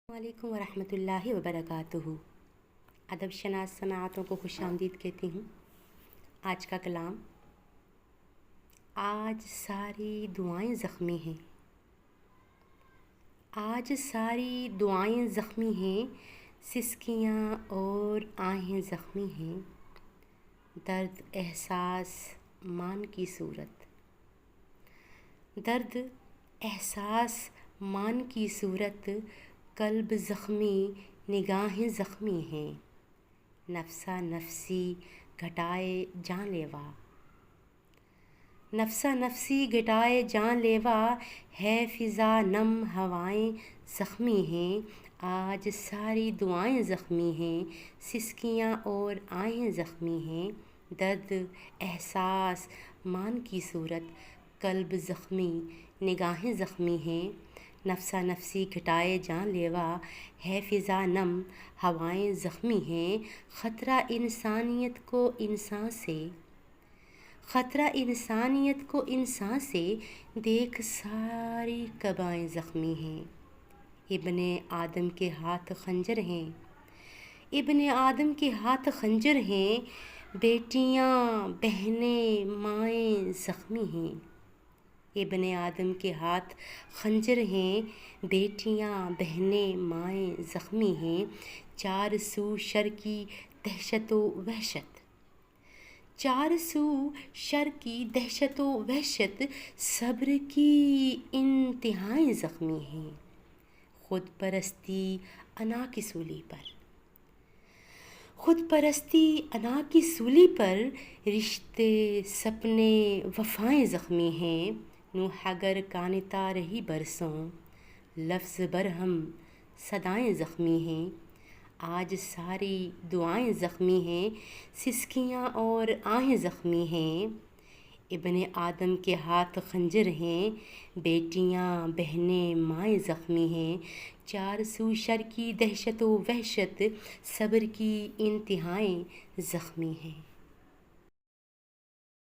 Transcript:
وعلیکم ورحمۃ اللہ وبرکاتہ۔ ادب شناس سماعتوں کو خوش آمدید کہتی ہوں۔ آج کا کلام: آج ساری دعائیں زخمی ہیں، آج ساری دعائیں زخمی ہیں، سسکیاں اور آہیں زخمی ہیں، درد احساس مان کی صورت، درد احساس مان کی صورت، قلب زخمی نگاہیں زخمی ہیں، نفسا نفسی گھٹائے جان لیوا، نفسا نفسی گھٹائے جان لیوا، ہے فضا نم ہوائیں زخمی ہیں، آج ساری دعائیں زخمی ہیں، سسکیاں اور آہیں زخمی ہیں، درد احساس مان کی صورت، قلب زخمی نگاہیں زخمی ہیں، نفسا نفسی گھٹائے جان لیوا، ہے فضا نم ہوائیں زخمی ہیں، خطرہ انسانیت کو انسان سے، خطرہ انسانیت کو انسان سے، دیکھ ساری قبائیں زخمی ہیں، ابن آدم کے ہاتھ خنجر ہیں، ابن آدم کے ہاتھ خنجر ہیں، بیٹیاں بہنیں مائیں زخمی ہیں، ابن آدم کے ہاتھ خنجر ہیں، بیٹیاں بہنیں مائیں زخمی ہیں، چار سو شر کی دہشت و وحشت، چار سو شر کی دہشت و وحشت، صبر کی انتہائیں زخمی ہیں، خود پرستی انا کی سولی پر، خود پرستی انا کی سولی پر، رشتے سپنے وفائیں زخمی ہیں، نوح اگر کانتا رہی برسوں، لفظ برہم صدائیں زخمی ہیں، آج ساری دعائیں زخمی ہیں، سسکیاں اور آہیں زخمی ہیں، ابن آدم کے ہاتھ خنجر ہیں، بیٹیاں بہنیں مائیں زخمی ہیں، چار سو شر کی دہشت و وحشت، صبر کی انتہائیں زخمی ہیں۔